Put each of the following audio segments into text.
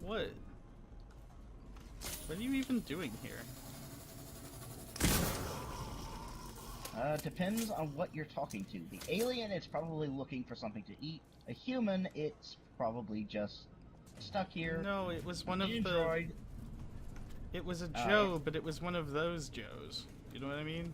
What? What are you even doing here? Depends on what you're talking to. The alien, it's probably looking for something to eat. A human, it's probably just stuck here. No, it was one of the... Android. It was a Joe, but it was one of those Joes. You know what I mean?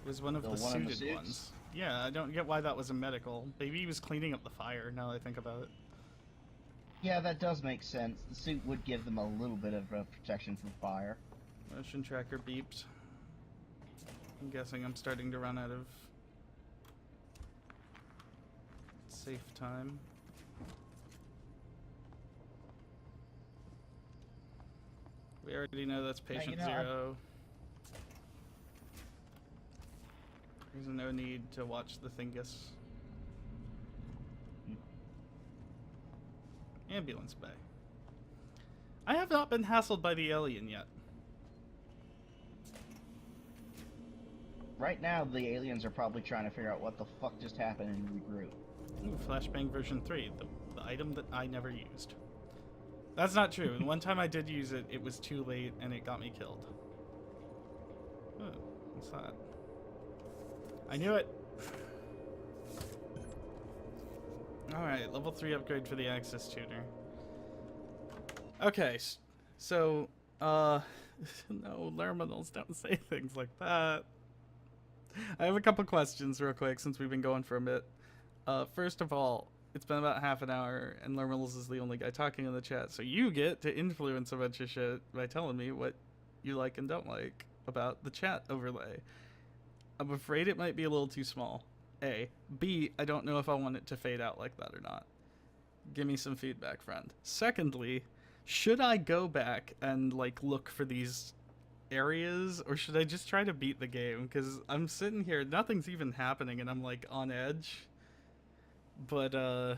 It was one of the suited ones. Yeah, I don't get why that was a medical. Maybe he was cleaning up the fire, now that I think about it. Yeah, that does make sense. The suit would give them a little bit of protection from fire. Motion tracker beeped. I'm guessing I'm starting to run out of safe time. We already know that's patient zero. There's no need to watch the thingus. Ambulance bay. I have not been hassled by the alien yet. Right now, the aliens are probably trying to figure out what the fuck just happened and regroup. Ooh, Flashbang version 3, the item that I never used. That's not true. The one time I did use it, it was too late and it got me killed. Oh, what's that? I knew it! Alright, level 3 upgrade for the access tutor. Okay, so, no, Lerminals, don't say things like that. I have a couple questions real quick since we've been going for a bit. First of all, it's been about half an hour and Lerminals is the only guy talking in the chat, so you get to influence a bunch of shit by telling me what you like and don't like about the chat overlay. I'm afraid it might be a little too small. A. B. I don't know if I want it to fade out like that or not. Give me some feedback, friend. Secondly, should I go back and, like, look for these areas, or should I just try to beat the game? Because I'm sitting here, nothing's even happening, and I'm, like, on edge. But,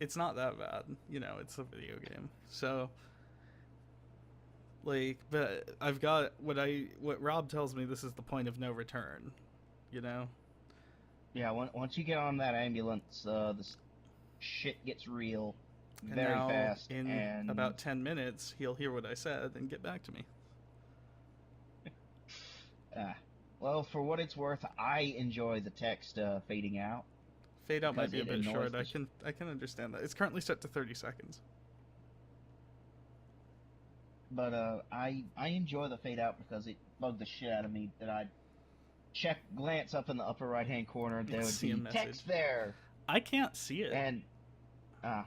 it's not that bad. You know, it's a video game. So, like, but I've got what Rob tells me this is the point of no return. You know? Yeah, once you get on that ambulance, this shit gets real And very now, fast. in and about 10 minutes, he'll hear what I said and get back to me. Well, for what it's worth, I enjoy the text fading out. Fade out might be a because bit it annoys short. I can understand that. It's currently set to 30 seconds. But I enjoy the fade out because it bugged the shit out of me that I'd glance up in the upper right hand corner and there would See a be message. text there. I can't see it. And I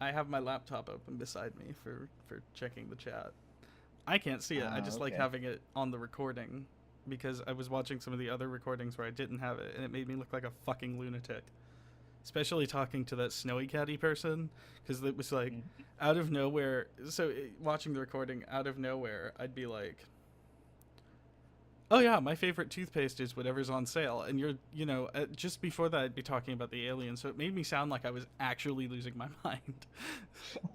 have my laptop open beside me for checking the chat. I can't see it. I just like okay. having it on the recording because I was watching some of the other recordings where I didn't have it and it made me look like a fucking lunatic. Especially talking to that snowy catty person, because it was like out of nowhere. So watching the recording out of nowhere, I'd be like, oh yeah, my favorite toothpaste is whatever's on sale. And you know, just before that I'd be talking about the alien. So it made me sound like I was actually losing my mind.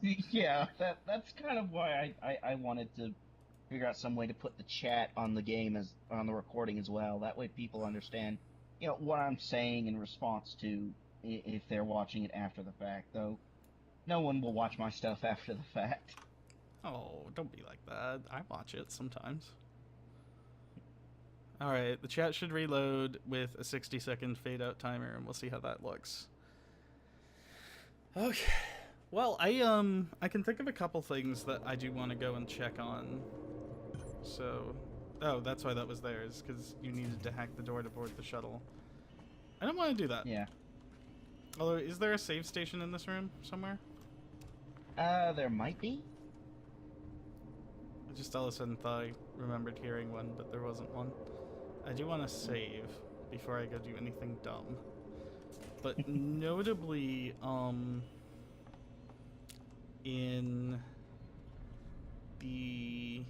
Yeah, that's kind of why I wanted to figure out some way to put the chat on the game on the recording as well. That way people understand, you know, what I'm saying in response to if they're watching it after the fact, though no one will watch my stuff after the fact. Oh, don't be like that. I watch it sometimes. Alright, the chat should reload with a 60-second fade-out timer, and we'll see how that looks. Okay. Well, I can think of a couple things that I do want to go and check on. So... Oh, that's why that was there, is because you needed to hack the door to board the shuttle. I don't want to do that. Yeah. Although, is there a save station in this room somewhere? There might be. I just all of a sudden thought I remembered hearing one, but there wasn't one. I do want to save before I go do anything dumb. But notably, in the...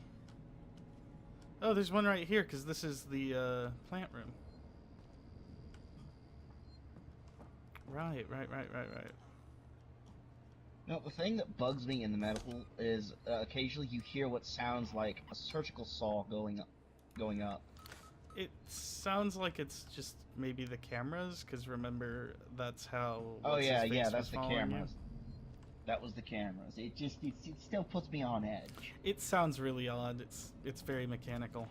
Oh, there's one right here, because this is the plant room. Right. No, the thing that bugs me in the medical is occasionally you hear what sounds like a surgical saw going up. It sounds like it's just maybe the cameras, because remember, that's how... Oh yeah, what's-his-face that's was the following cameras. That was the cameras. It still puts me on edge. It sounds really odd. It's very mechanical.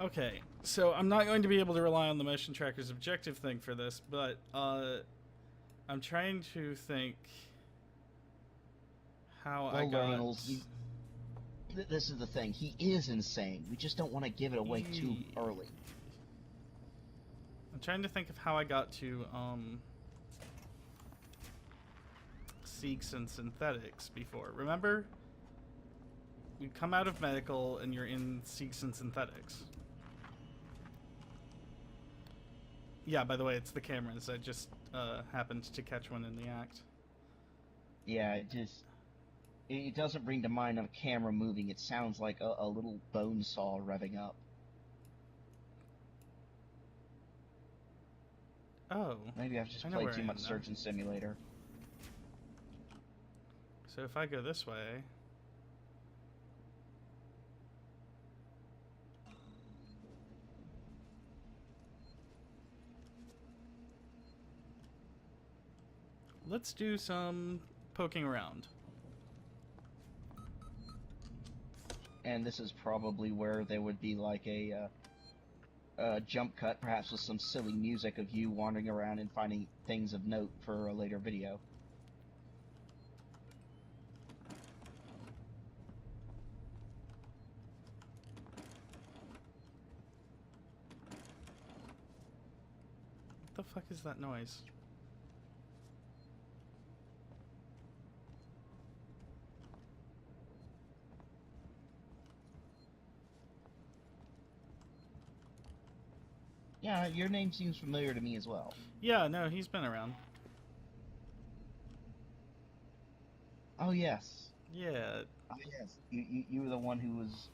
Okay, so I'm not going to be able to rely on the motion tracker's objective thing for this, but I'm trying to think how I got. Reynolds, this is the thing. He is insane. We just don't want to give it away too early. I'm trying to think of how I got to Seeks and Synthetics before. Remember? You come out of medical and you're in Seeks and Synthetics. Yeah, by the way, it's the cameras. I just happened to catch one in the act. Yeah, it doesn't bring to mind a camera moving. It sounds like a little bone saw revving up. Oh. Maybe I've just played too much Surgeon Simulator. So if I go this way... Let's do some poking around. And this is probably where there would be like a jump cut, perhaps with some silly music of you wandering around and finding things of note for a later video. What the fuck is that noise? Yeah, your name seems familiar to me as well. Yeah, no, he's been around. Oh, yes. Yeah. Oh, yes. You were the one who was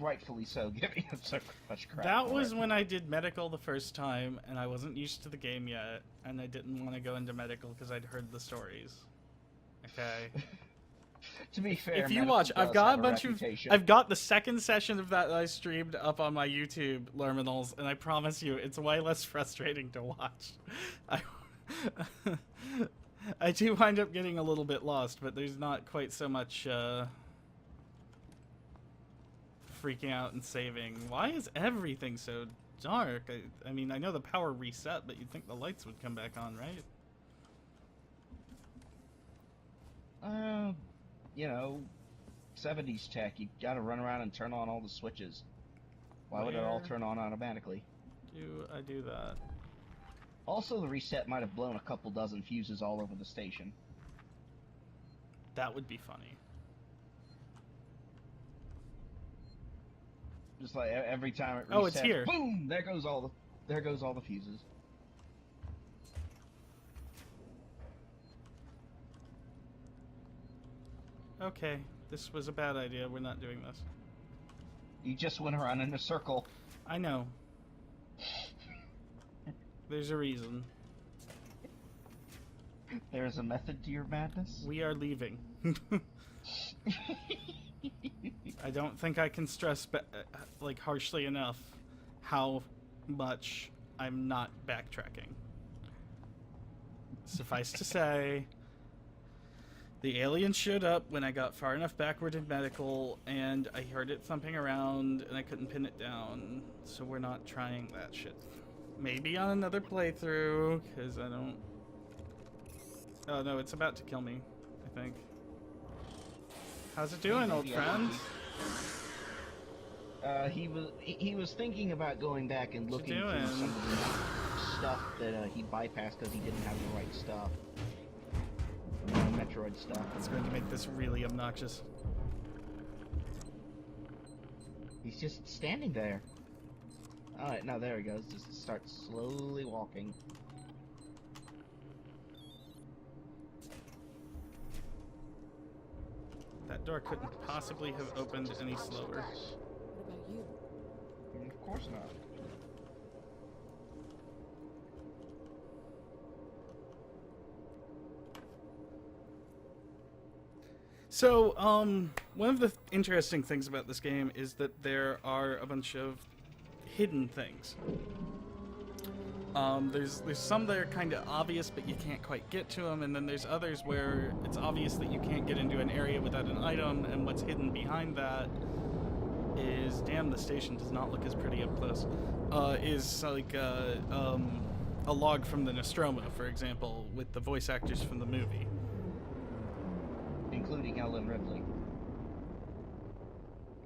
rightfully so giving him so much crap. That was when I did medical the first time, and I wasn't used to the game yet, and I didn't want to go into medical because I'd heard the stories. Okay. To be fair, if you watch, I've got I've got the second session of that I streamed up on my YouTube, Lerminals, and I promise you, it's way less frustrating to watch. I do wind up getting a little bit lost, but there's not quite so much freaking out and saving. Why is everything so dark? I mean, I know the power reset, but you'd think the lights would come back on, right? You know, 70s tech. You gotta run around and turn on all the switches. Why would it all turn on automatically? Do I do that? Also, the reset might have blown a couple dozen fuses all over the station. That would be funny. Just like every time it resets, oh, it's here. Boom! There goes all the fuses. Okay, this was a bad idea. We're not doing this. You just went around in a circle. I know. There's a reason. There's a method to your madness? We are leaving. I don't think I can stress like harshly enough how much I'm not backtracking. Suffice to say, the alien showed up when I got far enough backward in medical, and I heard it thumping around, and I couldn't pin it down, so we're not trying that shit. Maybe on another playthrough, because I don't... Oh no, it's about to kill me, I think. How's it doing, old friend? He was thinking about going back and looking through some of the stuff that he bypassed because he didn't have the right stuff. Metroid stuff. It's going to make this really obnoxious. He's just standing there. Alright, now there he goes. Just start slowly walking. That door couldn't possibly have opened any slower. What about you? Of course not. So, one of the interesting things about this game is that there are a bunch of hidden things. There's some that are kind of obvious, but you can't quite get to them, and then there's others where it's obvious that you can't get into an area without an item, and what's hidden behind that is, damn, the station does not look as pretty up close. Is like a log from the Nostromo, for example, with the voice actors from the movie. Including Ellen Ripley.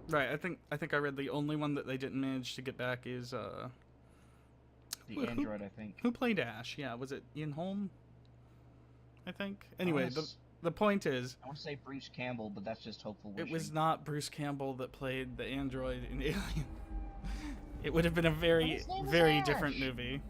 Right. I think I read the only one that they didn't manage to get back is The android, I think. who played Ash? Yeah, was it Ian Holm? I think. Anyway, wanna the point is, I want to say Bruce Campbell, but that's just hopeful wishing. it was not Bruce Campbell that played the android in Alien. It would have been a very, His name was very Ash. different movie.